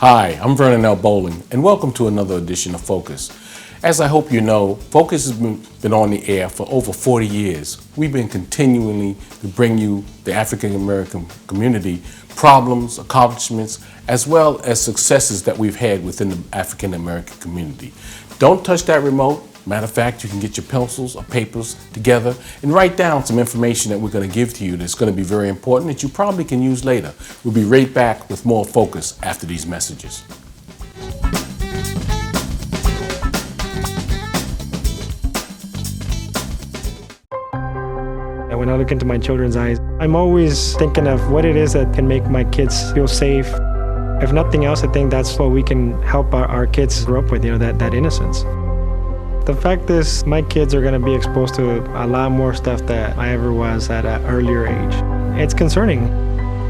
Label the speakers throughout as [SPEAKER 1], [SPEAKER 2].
[SPEAKER 1] Hi, I'm Vernon Bolling, and welcome to another edition of Focus. As I hope you know, Focus has been on the air for over 40 years. We've been continually to bring you, the African American community, problems, accomplishments, as well as successes that we've had within the African American community. Don't touch that remote. Matter of fact, you can get your pencils or papers together and write down some information that we're going to give to you that's going to be very important that you probably can use later. We'll be right back with more Focus after these messages.
[SPEAKER 2] When I look into my children's eyes, I'm always thinking of what it is that can make my kids feel safe. If nothing else, I think that's what we can help our kids grow up with, that innocence. The fact is, my kids are going to be exposed to a lot more stuff that I ever was at an earlier age. It's concerning.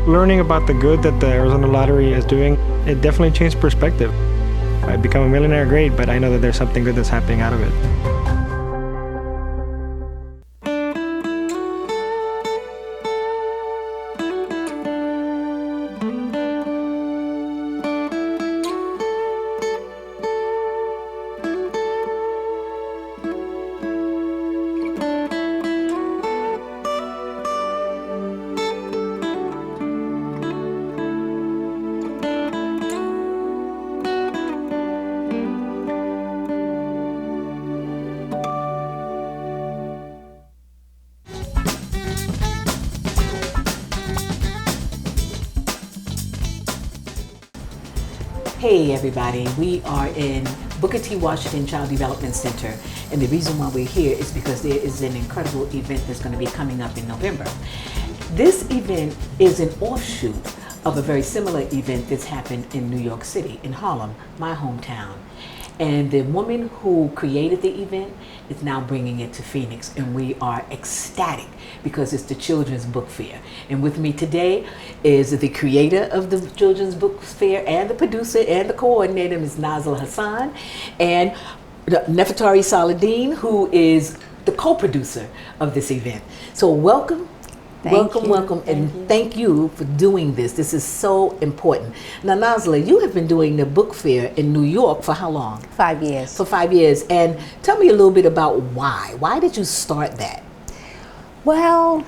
[SPEAKER 2] Learning about the good that the Arizona Lottery is doing, it definitely changed perspective. I become a millionaire, great, but I know that there's something good that's happening out of it.
[SPEAKER 3] Hey everybody, we are in Booker T. Washington Child Development Center, and the reason why we're here is because there is an incredible event that's going to be coming up in November. This event is an offshoot of a very similar event that's happened in New York City, in Harlem, my hometown. And the woman who created the event is now bringing it to Phoenix, and we are ecstatic because it's the Children's Book Fair. And with me today is the creator of the Children's Book Fair and the producer and the coordinator, Ms. Nazla Hassan, and Nefertari Saladin, who is the co-producer of this event. So welcome. Welcome, and thank you for doing this. This is so important. Now, Nazla, you have been doing the book fair in New York for how long?
[SPEAKER 4] 5 years.
[SPEAKER 3] For 5 years. And tell me a little bit about why. Why did you start that?
[SPEAKER 4] Well,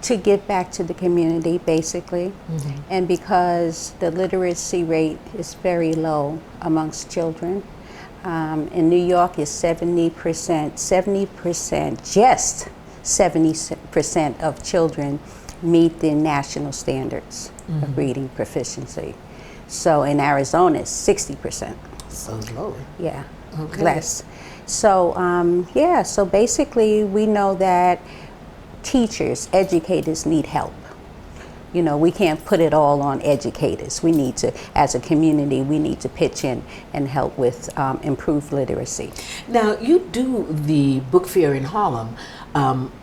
[SPEAKER 4] to give back to the community, basically. Mm-hmm. And because the literacy rate is very low amongst children. In New York, it's 70%, just 70% of children meet the national standards mm-hmm. of reading proficiency. So in Arizona, it's 60%.
[SPEAKER 3] So low.
[SPEAKER 4] Yeah,
[SPEAKER 3] okay.
[SPEAKER 4] Less. So so basically we know that teachers, educators need help. We can't put it all on educators. We need to, as a community, we need to pitch in and help with improved literacy.
[SPEAKER 3] Now, you do the book fair in Harlem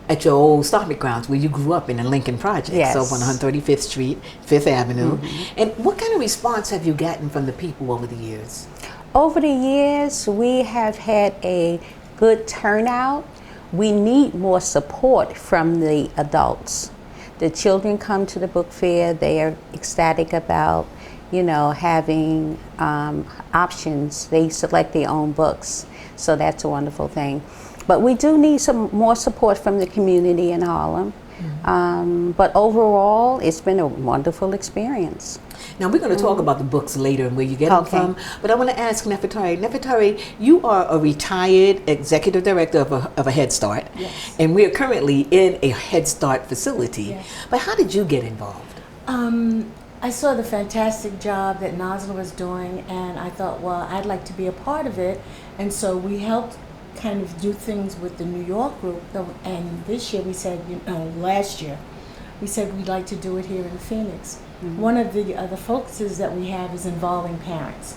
[SPEAKER 3] at your old stomping grounds where you grew up in the Lincoln Project,
[SPEAKER 4] yes.
[SPEAKER 3] So 135th Street, 5th Avenue. Mm-hmm. And what kind of response have you gotten from the people over the years?
[SPEAKER 4] Over the years, we have had a good turnout. We need more support from the adults. The children come to the book fair, they are ecstatic about, having options. They select their own books, so that's a wonderful thing. But we do need some more support from the community in Harlem. Mm-hmm. But overall, it's been a wonderful experience.
[SPEAKER 3] Now, we're going to talk about the books later and where you get them from, but I want to ask Nefertari. Nefertari, you are a retired executive director of a Head Start,
[SPEAKER 5] yes.
[SPEAKER 3] And we are currently in a Head Start facility.
[SPEAKER 5] Yes.
[SPEAKER 3] But how did you get involved?
[SPEAKER 5] I saw the fantastic job that Nazla was doing, and I thought, well, I'd like to be a part of it. And so we helped kind of do things with the New York group, and this year we said, last year, we said we'd like to do it here in Phoenix. Mm-hmm. One of the other focuses that we have is involving parents.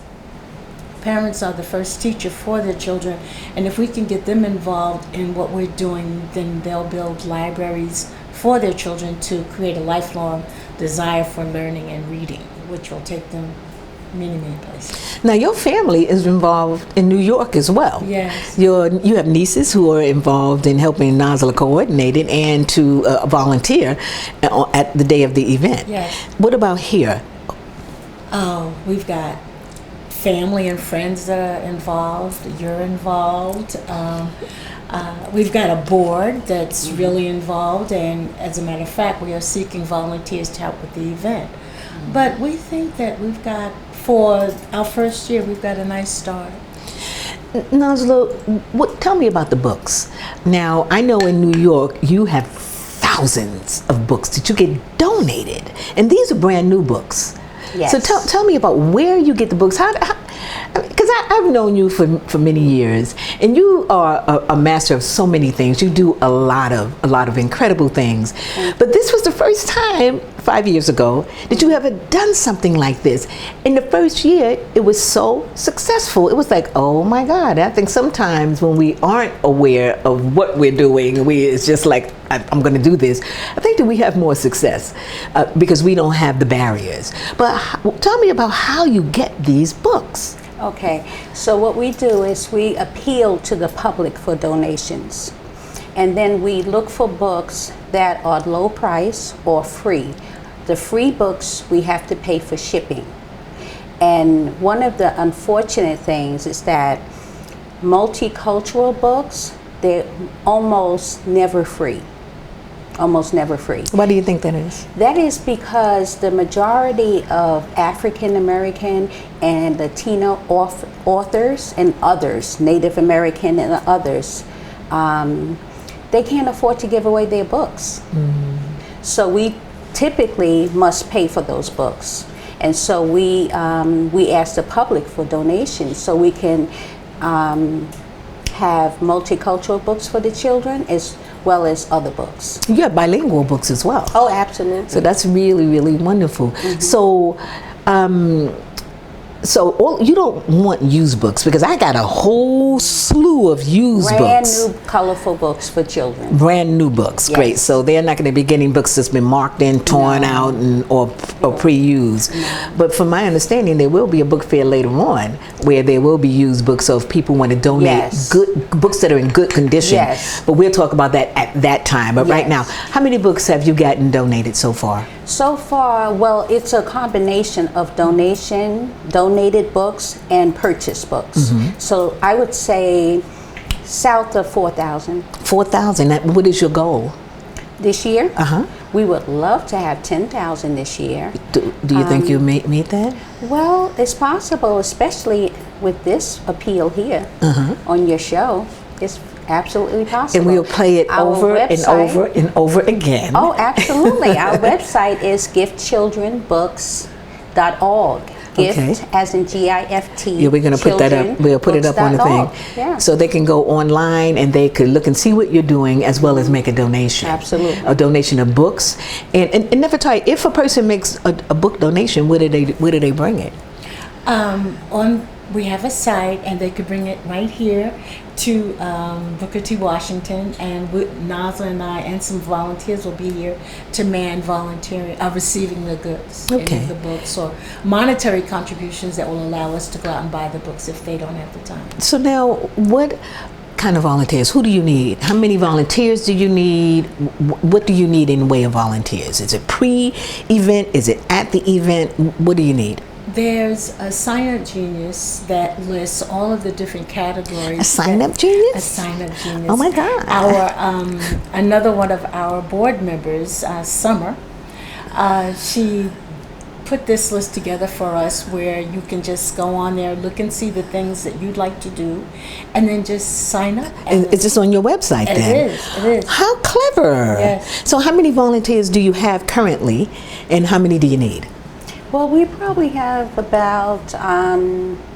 [SPEAKER 5] Parents are the first teacher for their children, and if we can get them involved in what we're doing, then they'll build libraries for their children to create a lifelong desire for learning and reading, which will take them many places.
[SPEAKER 3] Now, your family is involved in New York as well.
[SPEAKER 5] Yes.
[SPEAKER 3] You have nieces who are involved in helping Nazla coordinate it and to volunteer at the day of the event.
[SPEAKER 5] Yes.
[SPEAKER 3] What about here?
[SPEAKER 5] We've got family and friends that are involved. You're involved. We've got a board that's really involved, and as a matter of fact, we are seeking volunteers to help with the event. But we think that we've got, for our first year, we've got a nice start.
[SPEAKER 6] Nazla, tell me about the books. Now, I know in New York you have thousands of books that you get donated, and these are brand new books.
[SPEAKER 4] Yes.
[SPEAKER 6] So tell me about where you get the books. Because I've known you for many years, and you are a master of so many things. You do a lot of incredible things. But this was the first time 5 years ago that you ever done something like this. In the first year, it was so successful. It was like, oh my God! I think sometimes when we aren't aware of what we're doing, it's just like, I'm going to do this. I think that we have more success because we don't have the barriers. But tell me about how you get these books.
[SPEAKER 4] Okay, so what we do is we appeal to the public for donations. And then we look for books that are low price or free. The free books, we have to pay for shipping. And one of the unfortunate things is that multicultural books, they're almost never free. Almost never free.
[SPEAKER 6] Why do you think that is?
[SPEAKER 4] That is because the majority of African American and Latino authors and others, Native American and others, they can't afford to give away their books. Mm-hmm. So we typically must pay for those books. And so we ask the public for donations so we can have multicultural books for the children as well as other books.
[SPEAKER 6] You have bilingual books as well.
[SPEAKER 4] Oh, absolutely.
[SPEAKER 6] So that's really, really wonderful. Mm-hmm. So you don't want used books, because I got a whole slew of used books.
[SPEAKER 4] Brand new, colorful books for children.
[SPEAKER 6] Brand new books, yes. Great. So they're not going to be getting books that's been marked in, torn out, or pre-used. No. But from my understanding, there will be a book fair later on where there will be used books. So if people want to donate good books that are in good condition, but we'll talk about that at that time. But right now, how many books have you gotten donated so far?
[SPEAKER 4] So far, well, it's a combination of donated books and purchased books. Mm-hmm. So I would say south of 4,000.
[SPEAKER 6] 4,000. What is your goal?
[SPEAKER 4] This year?
[SPEAKER 6] Uh-huh.
[SPEAKER 4] We would love to have 10,000 this year.
[SPEAKER 6] Do you think you'll meet that?
[SPEAKER 4] Well, it's possible, especially with this appeal here on your show. It's absolutely possible.
[SPEAKER 6] And we'll play it over and over and over again.
[SPEAKER 4] Oh, absolutely. Our website is giftchildrenbooks.org. Gift as in GIFT.
[SPEAKER 6] Yeah, we're going to put that up. We'll put it up on the thing.
[SPEAKER 4] Yeah.
[SPEAKER 6] So they can go online and they could look and see what you're doing, as well as make a donation.
[SPEAKER 4] Absolutely.
[SPEAKER 6] A donation of books. And never tell you, if a person makes a book donation, where do they bring it?
[SPEAKER 5] We have a site, and they could bring it right here to Booker T. Washington, and Nazla and I and some volunteers will be here to man volunteering, receiving the goods, any of the books, or monetary contributions that will allow us to go out and buy the books if they don't have the time.
[SPEAKER 6] So now, what kind of volunteers? Who do you need? How many volunteers do you need? What do you need in way of volunteers? Is it pre-event? Is it at the event? What do you need?
[SPEAKER 5] There's a sign-up genius that lists all of the different categories.
[SPEAKER 6] A sign-up genius?
[SPEAKER 5] A sign-up genius.
[SPEAKER 6] Oh my God!
[SPEAKER 5] Another one of our board members, Summer, she put this list together for us, where you can just go on there, look and see the things that you'd like to do, and then just sign up.
[SPEAKER 6] It's just on your website then?
[SPEAKER 5] It is.
[SPEAKER 6] How clever!
[SPEAKER 5] Yes.
[SPEAKER 6] So how many volunteers do you have currently, and how many do you need?
[SPEAKER 4] Well, we probably have about, I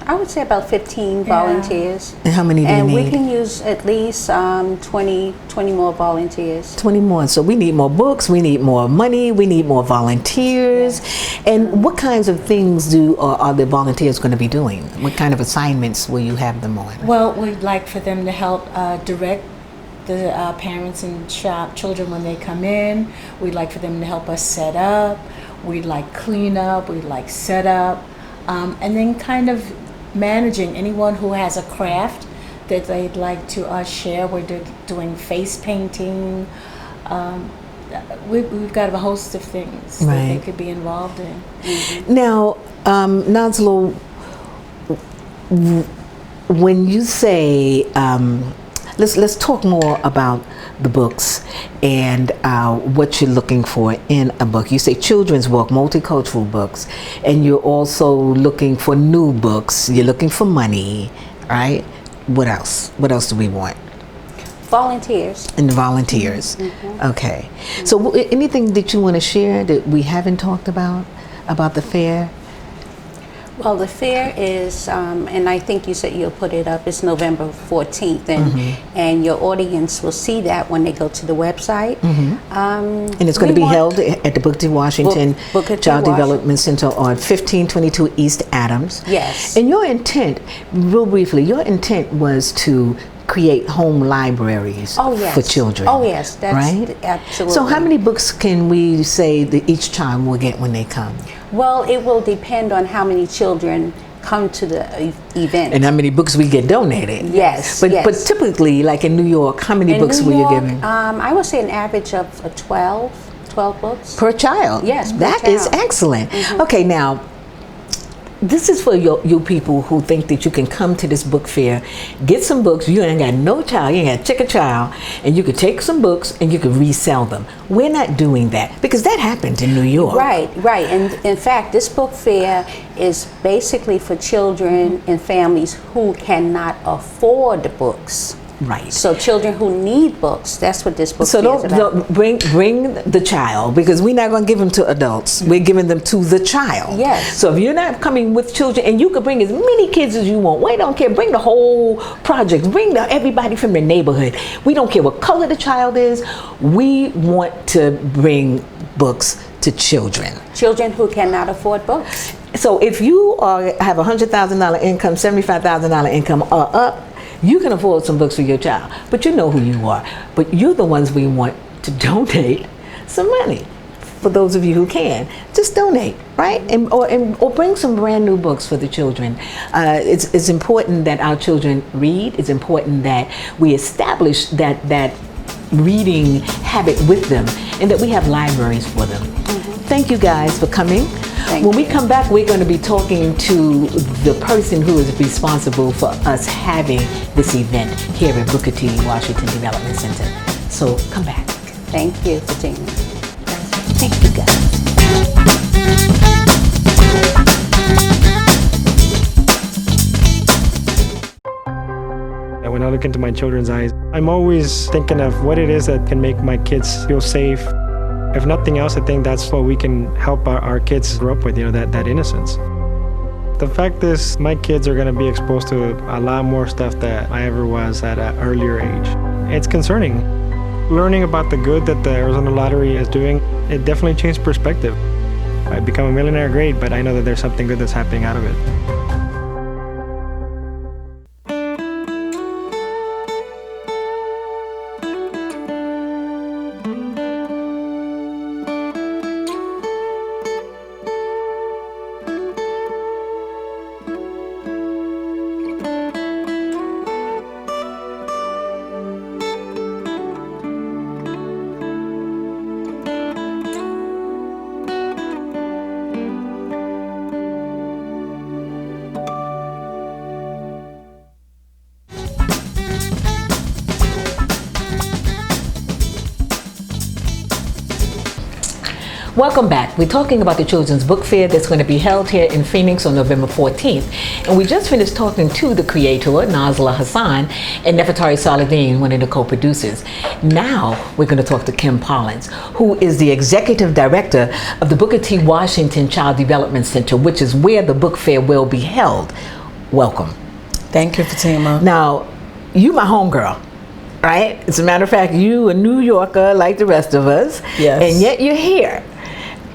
[SPEAKER 4] would say about 15 volunteers.
[SPEAKER 6] And how many do you need?
[SPEAKER 4] And we can use at least 20 more volunteers.
[SPEAKER 6] 20 more. So we need more books, we need more money, we need more volunteers. Yeah. And what kinds of things are the volunteers going to be doing? What kind of assignments will you have them on?
[SPEAKER 5] Well, we'd like for them to help direct the parents and children when they come in. We'd like for them to help us set up. We'd like clean up, we'd like set up, and then kind of managing anyone who has a craft that they'd like to share. We're doing face painting, we've got a host of things that they
[SPEAKER 6] Right.
[SPEAKER 5] could be involved in.
[SPEAKER 6] Now, Nazlo, when you say, let's talk more about the books and what you're looking for in a book. You say children's book, multicultural books, and you're also looking for new books. You're looking for money, right? What else? What else do we want?
[SPEAKER 4] Volunteers.
[SPEAKER 6] And volunteers. Okay. So anything that you want to share that we haven't talked about the fair?
[SPEAKER 4] Well, the fair is, and I think you said you'll put it up, it's November 14th, and your audience will see that when they go to the website.
[SPEAKER 6] And it's going to be held at the Booker T. Washington
[SPEAKER 4] Booker T.
[SPEAKER 6] Child
[SPEAKER 4] Washington.
[SPEAKER 6] Development Center on 1522 East Adams.
[SPEAKER 4] Yes.
[SPEAKER 6] And your intent, real briefly, your intent was to create home libraries
[SPEAKER 4] Oh, yes.
[SPEAKER 6] for children.
[SPEAKER 4] Oh, yes, that's
[SPEAKER 6] right?
[SPEAKER 4] absolutely.
[SPEAKER 6] So how many books can we say that each child will get when they come?
[SPEAKER 4] Well, it will depend on how many children come to the event.
[SPEAKER 6] And how many books we get donated?
[SPEAKER 4] Yes,
[SPEAKER 6] But
[SPEAKER 4] yes.
[SPEAKER 6] but typically, like in New York, how many
[SPEAKER 4] In
[SPEAKER 6] books
[SPEAKER 4] New
[SPEAKER 6] were you
[SPEAKER 4] York,
[SPEAKER 6] giving?
[SPEAKER 4] I would say an average of 12 books.
[SPEAKER 6] Per child?
[SPEAKER 4] Yes, per
[SPEAKER 6] That is
[SPEAKER 4] child.
[SPEAKER 6] excellent. Okay, now, this is for you people who think that you can come to this book fair, get some books, you ain't got no child, you ain't got to check a child, and you could take some books and you could resell them. We're not doing that because that happened in New York.
[SPEAKER 4] Right. And in fact, this book fair is basically for children and families who cannot afford the books.
[SPEAKER 6] Right.
[SPEAKER 4] So children who need books, that's what this book
[SPEAKER 6] So
[SPEAKER 4] fair is about.
[SPEAKER 6] don't bring the child, because we're not going to give them to adults. We're giving them to the child.
[SPEAKER 4] Yes.
[SPEAKER 6] So if you're not coming with children, and you can bring as many kids as you want, we don't care. Bring the whole project. Bring everybody from the neighborhood. We don't care what color the child is. We want to bring books to children.
[SPEAKER 4] Children who cannot afford books.
[SPEAKER 6] So if you have a $100,000 income, $75,000 income or up, you can afford some books for your child, but you know who you are. But you're the ones we want to donate some money. For those of you who can, just donate, right? Or bring some brand new books for the children. It's important that our children read. It's important that we establish that reading habit with them, and that we have libraries for them. Thank you guys for coming. When we come back, we're going to be talking to the person who is responsible for us having this event here at Booker T. Washington Development Center. So come back.
[SPEAKER 4] Thank you, Fatimah.
[SPEAKER 6] Thank you guys.
[SPEAKER 2] And when I look into my children's eyes, I'm always thinking of what it is that can make my kids feel safe. If nothing else, I think that's what we can help our kids grow up with, that innocence. The fact is, my kids are going to be exposed to a lot more stuff that I ever was at an earlier age. It's concerning. Learning about the good that the Arizona Lottery is doing, it definitely changed perspective. I become a millionaire, great, but I know that there's something good that's happening out of it.
[SPEAKER 6] Welcome back. We're talking about the Children's Book Fair that's going to be held here in Phoenix on November 14th. And we just finished talking to the creator, Nazla Hassan, and Nefertari Saladin, one of the co-producers. Now we're going to talk to Kim Pollins, who is the executive director of the Booker T. Washington Child Development Center, which is where the book fair will be held. Welcome.
[SPEAKER 7] Thank you, Fatimah.
[SPEAKER 6] Now, you my homegirl, right? As a matter of fact, you a New Yorker like the rest of us.
[SPEAKER 7] Yes.
[SPEAKER 6] And yet you're here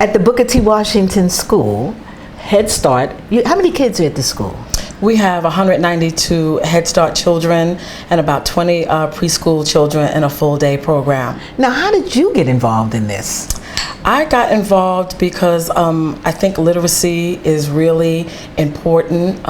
[SPEAKER 6] at the Booker T. Washington School, Head Start. How many kids are at the school?
[SPEAKER 7] We have 192 Head Start children and about 20 preschool children in a full day program.
[SPEAKER 6] Now, how did you get involved in this?
[SPEAKER 7] I got involved because I think literacy is really important.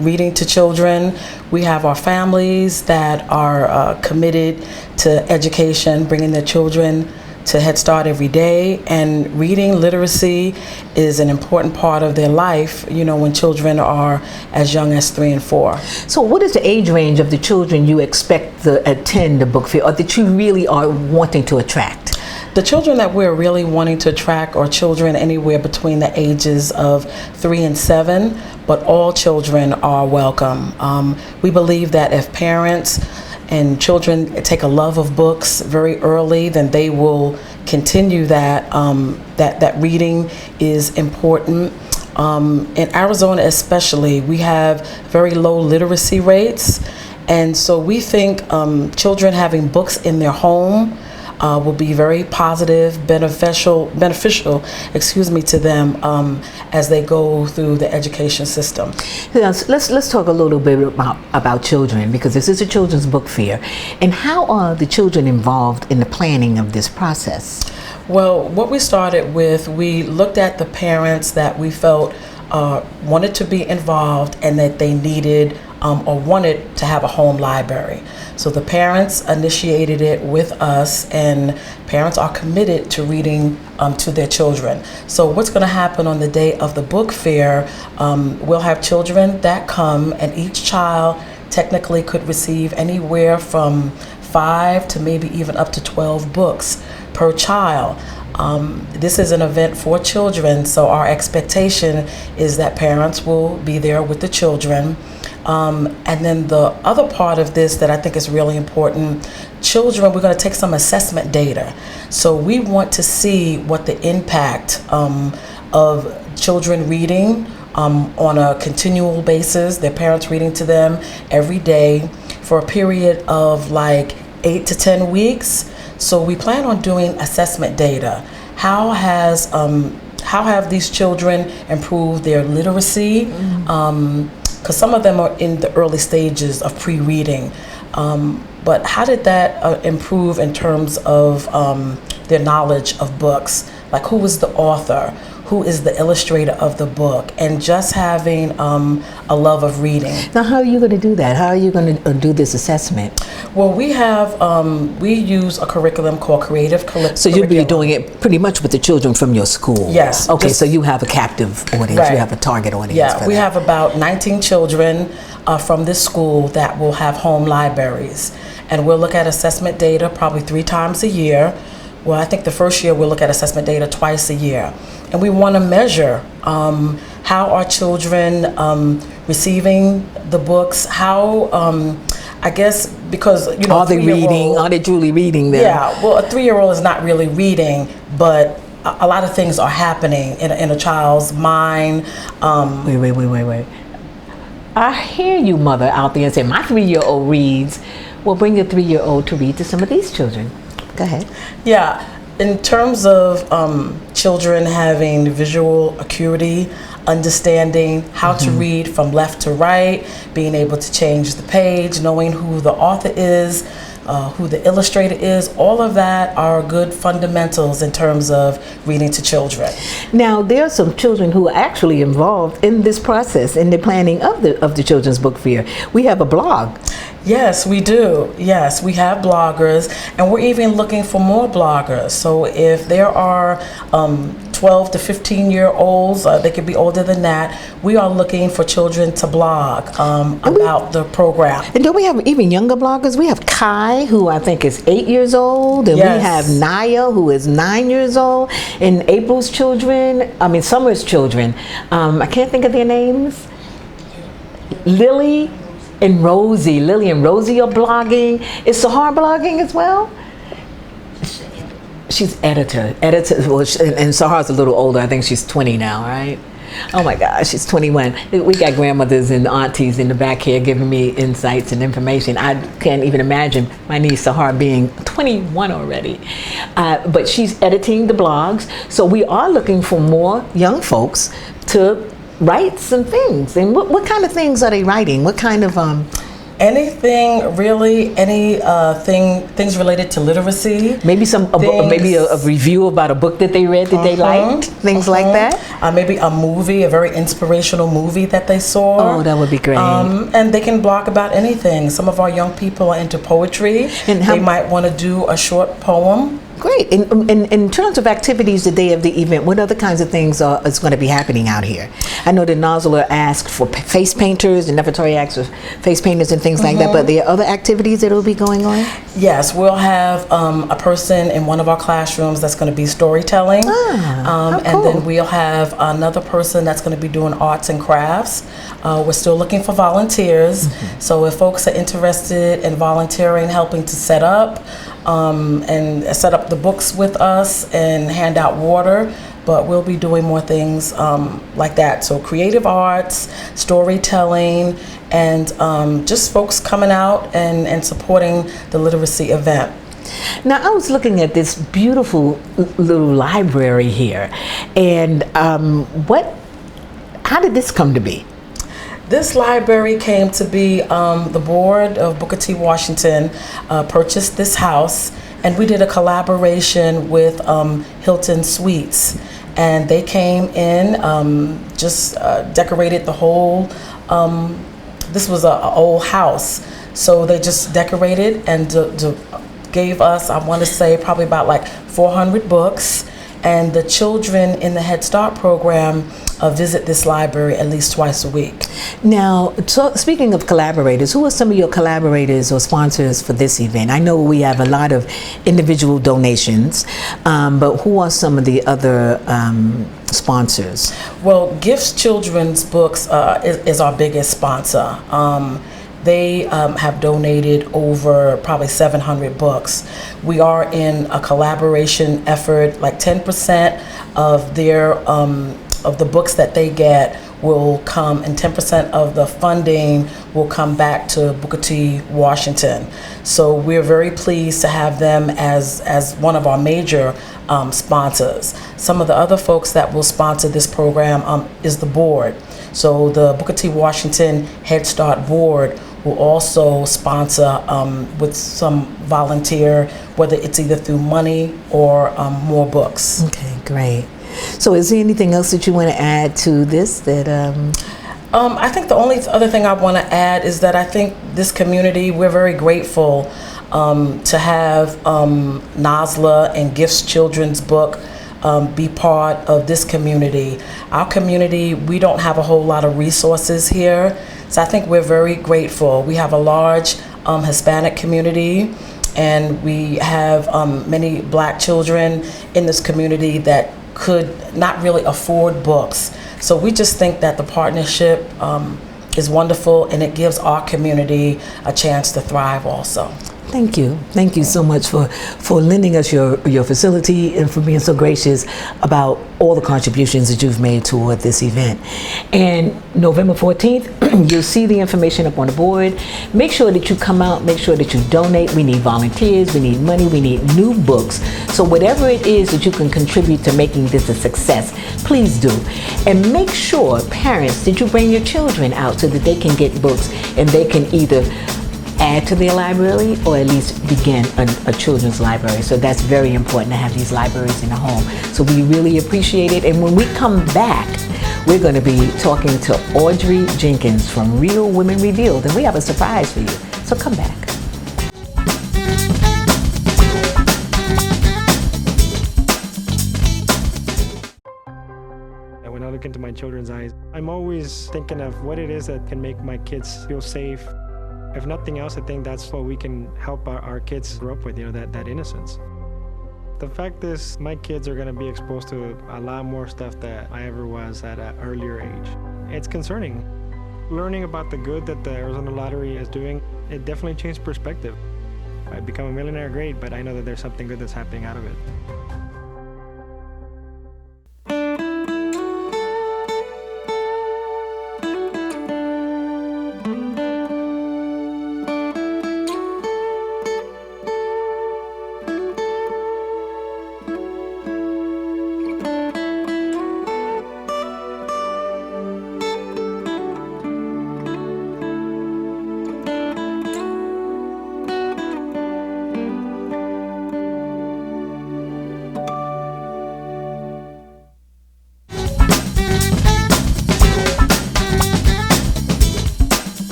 [SPEAKER 7] Reading to children. We have our families that are committed to education, bringing their children to Head Start every day, and reading literacy is an important part of their life, when children are as young as 3 and 4.
[SPEAKER 6] So what is the age range of the children you expect to attend the book fair, or that you really are wanting to attract?
[SPEAKER 7] The children that we're really wanting to attract are children anywhere between the ages of 3 and 7, but all children are welcome. We believe that if parents and children take a love of books very early, then they will continue that. That reading is important. In Arizona especially, we have very low literacy rates, and so we think children having books in their home will be very positive, beneficial, to them as they go through the education system.
[SPEAKER 6] Yes, let's talk a little bit about children, because this is a children's book fair. And how are the children involved in the planning of this process?
[SPEAKER 7] Well, what we started with, we looked at the parents that we felt wanted to be involved and that they needed or wanted to have a home library. So the parents initiated it with us, and parents are committed to reading to their children. So what's going to happen on the day of the book fair, we'll have children that come, and each child technically could receive anywhere from 5 to maybe even up to 12 books per child. This is an event for children, so our expectation is that parents will be there with the children. And then the other part of this that I think is really important, children, we're going to take some assessment data. So we want to see what the impact of children reading on a continual basis, their parents reading to them every day for a period of like 8 to 10 weeks. So we plan on doing assessment data. How have these children improved their literacy? Because some of them are in the early stages of pre-reading. But how did that improve in terms of their knowledge of books? Like, who was the author? Who is the illustrator of the book? And just having a love of reading.
[SPEAKER 6] Now, how are you going to do that? How are you going to do this assessment?
[SPEAKER 7] Well, we use a curriculum called Creative Curriculum.
[SPEAKER 6] So you'll be doing it pretty much with the children from your school?
[SPEAKER 7] Yes.
[SPEAKER 6] Okay, so you have a captive audience,
[SPEAKER 7] right.
[SPEAKER 6] You have a target audience.
[SPEAKER 7] Yeah,
[SPEAKER 6] for
[SPEAKER 7] we
[SPEAKER 6] that.
[SPEAKER 7] have about 19 children from this school that will have home libraries. And we'll look at assessment data probably 3 times a year. Well, I think the first year we'll look at assessment data twice a year. And we want to measure how are children receiving the books, how, I guess, because,
[SPEAKER 6] are they reading? Are they truly reading them?
[SPEAKER 7] Yeah, well, a 3-year-old is not really reading, but a lot of things are happening in a child's mind.
[SPEAKER 6] Wait. I hear you, mother, out there and say, my 3-year-old reads. Well, bring your 3-year-old to read to some of these children. Go ahead.
[SPEAKER 7] Yeah, in terms of children having visual acuity, understanding how to read from left to right, being able to change the page, knowing who the author is, who the illustrator is, all of that are good fundamentals in terms of reading to children.
[SPEAKER 6] Now, there are some children who are actually involved in this process, in the planning of the Children's Book Fair. We have a blog.
[SPEAKER 7] Yes, we do. Yes, we have bloggers, and we're even looking for more bloggers. So if there are 12 to 15-year-olds, they could be older than that, we are looking for children to blog about the program.
[SPEAKER 6] And don't we have even younger bloggers? We have Kai, who I think is 8 years old, and
[SPEAKER 7] yes.
[SPEAKER 6] we have Naya, who is 9 years old, and Summer's children. I can't think of their names. Lily and Rosie are blogging. Is Sahar blogging as well? She's editor. Well, and Sahar's a little older. I think she's 20 now, right? Oh my gosh, she's 21. We got grandmothers and aunties in the back here giving me insights and information. I can't even imagine my niece Sahar being 21 already. But she's editing the blogs. So we are looking for more young folks to write some things. And what kind of things are they writing? What kind of
[SPEAKER 7] anything really, things related to literacy.
[SPEAKER 6] Maybe maybe a review about a book that they read that they liked, things like that.
[SPEAKER 7] Maybe a movie, a very inspirational movie that they saw.
[SPEAKER 6] Oh, that would be great.
[SPEAKER 7] And they can blog about anything. Some of our young people are into poetry. And they might want to do a short poem
[SPEAKER 6] Great. In terms of activities the day of the event, what other kinds of things is going to be happening out here? I know that Nosler asked for face painters, and Nefertari asked for face painters and things like that, but there are other activities that will be going on?
[SPEAKER 7] Yes, we'll have a person in one of our classrooms that's going to be storytelling.
[SPEAKER 6] How
[SPEAKER 7] And
[SPEAKER 6] cool.
[SPEAKER 7] then we'll have another person that's going to be doing arts and crafts. We're still looking for volunteers. So if folks are interested in volunteering, helping to set up and set up the books with us and hand out water, but we'll be doing more things like that. So creative arts, storytelling, and just folks coming out and supporting the literacy event.
[SPEAKER 6] Now, I was looking at this beautiful little library here, and how did this come to be?
[SPEAKER 7] This library came to be, the board of Booker T. Washington purchased this house, and we did a collaboration with Hilton Suites. And they came in, just decorated the whole, this was an old house. So they just decorated and gave us, I want to say, probably about like 400 books. And the children in the Head Start program visit this library at least twice a week.
[SPEAKER 6] Now, so speaking of collaborators, who are some of your collaborators or sponsors for this event? I know we have a lot of individual donations, but who are some of the other sponsors?
[SPEAKER 7] Well, Gifts Children's Books is our biggest sponsor. They have donated over probably 700 books. We are in a collaboration effort, like 10% of their of the books that they get will come, and 10% of the funding will come back to Booker T. Washington. So we're very pleased to have them as one of our major sponsors. Some of the other folks that will sponsor this program is the board. So the Booker T. Washington Head Start board will also sponsor with some volunteer, whether it's either through money or more books.
[SPEAKER 6] Okay, great. So is there anything else that you want to add to this that
[SPEAKER 7] I think the only other thing I want to add is that I think this community, we're very grateful to have NASLA and Gifts Children's Book be part of this community. Our community, we don't have a whole lot of resources here, so I think we're very grateful. We have a large Hispanic community, and we have many Black children in this community that could not really afford books. So we just think that the partnership is wonderful, and it gives our community a chance to thrive also.
[SPEAKER 6] Thank you. Thank you so much for lending us your facility and for being so gracious about all the contributions that you've made toward this event. And November 14th, you'll see the information up on the board. Make sure that you come out, make sure that you donate. We need volunteers, we need money, we need new books. So whatever it is that you can contribute to making this a success, please do. And make sure, parents, that you bring your children out so that they can get books and they can either add to their library or at least begin a children's library. So that's very important to have these libraries in the home. So we really appreciate it. And when we come back, we're going to be talking to Audrey Jenkins from Real Women Revealed, and we have a surprise for you. So come back.
[SPEAKER 2] When I look into my children's eyes, I'm always thinking of what it is that can make my kids feel safe. If nothing else, I think that's what we can help our kids grow up with, that innocence. The fact is, my kids are going to be exposed to a lot more stuff that I ever was at an earlier age. It's concerning. Learning about the good that the Arizona Lottery is doing, it definitely changed perspective. I become a millionaire, great, but I know that there's something good that's happening out of it.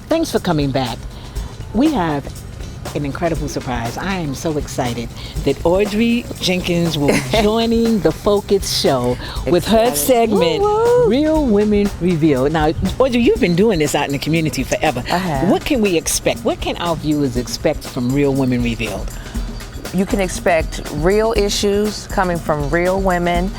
[SPEAKER 6] Thanks for coming back. We have an incredible surprise. I am so excited that Audrey Jenkins will be joining the Focus Show with her segment, Real Women Reveal. Now, Audrey, you've been doing this out in the community forever.
[SPEAKER 8] I have.
[SPEAKER 6] What can we expect? What can our viewers expect from Real Women Revealed?
[SPEAKER 8] You can expect real issues coming from real women,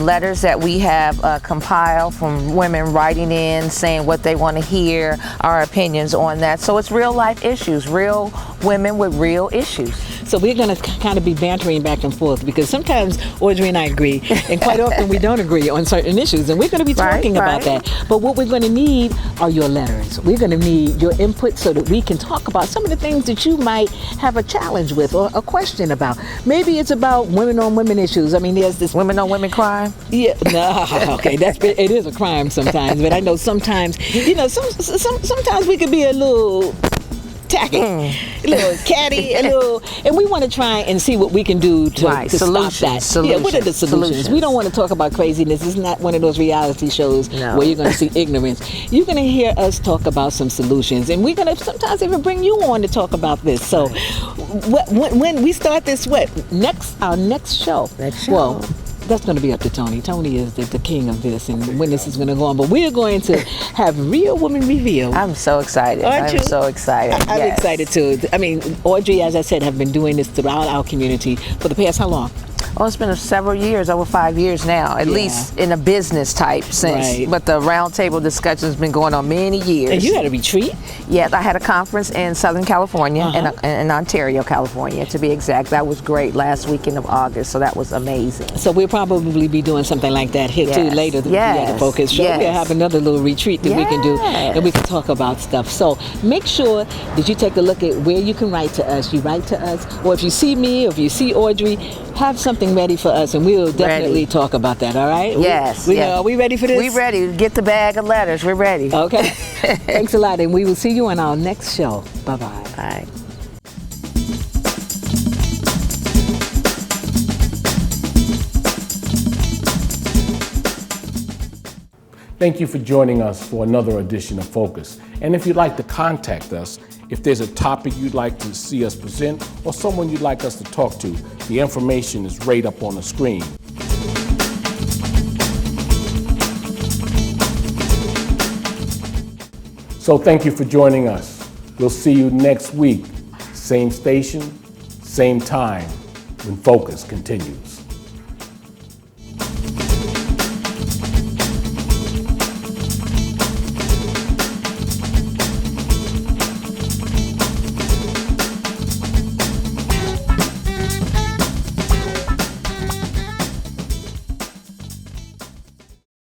[SPEAKER 8] letters that we have compiled from women writing in, saying what they want to hear, our opinions on that. So it's real life issues, real women with real issues.
[SPEAKER 6] So we're going to kind of be bantering back and forth because sometimes Audrey and I agree, and quite often we don't agree on certain issues, and we're going to be talking about that. But what we're going to need are your letters. We're going to need your input so that we can talk about some of the things that you might have a challenge with or a question about. Maybe it's about women on women issues. I mean, there's this
[SPEAKER 8] Women on women crime?
[SPEAKER 6] Yeah, no, okay, it is a crime sometimes, but I know sometimes, you know, sometimes we could be a little tacky, a little catty, and we want to try and see what we can do to stop that. Yeah, what are the solutions? We don't want to talk about craziness. It's not one of those reality shows where you're going to see ignorance. You're going to hear us talk about some solutions, and we're going to sometimes even bring you on to talk about this. So, when we start this, our next show? Well, that's going to be up to Tony. Tony is the king of this and when this is going to go on. But we're going to have Real Women Reveal.
[SPEAKER 8] I'm so excited. I'm so excited.
[SPEAKER 6] I'm excited too. I mean, Audrey, as I said, have been doing this throughout our community for the past how long?
[SPEAKER 8] Oh, it's been several years, over 5 years now, at least in a business type sense. But the roundtable discussion has been going on many years.
[SPEAKER 6] And you had a retreat?
[SPEAKER 8] Yes, I had a conference in Southern California, in Ontario, California, to be exact. That was great last weekend of August, so that was amazing.
[SPEAKER 6] So we'll probably be doing something like that here too later at the Focus Show. We'll have another little retreat that we can do, and we can talk about stuff. So make sure that you take a look at where you can write to us. You write to us, or if you see me, or if you see Audrey, have something ready for us, and we'll definitely talk about that, all right?
[SPEAKER 8] Yes.
[SPEAKER 6] Are we ready for this?
[SPEAKER 8] We're ready. Get the bag of letters. We're ready.
[SPEAKER 6] Okay. Thanks a lot, and we will see you on our next show. Bye-bye.
[SPEAKER 8] Bye.
[SPEAKER 1] Thank you for joining us for another edition of Focus. And if you'd like to contact us, if there's a topic you'd like to see us present or someone you'd like us to talk to, the information is right up on the screen. So thank you for joining us. We'll see you next week, same station, same time, when Focus continues.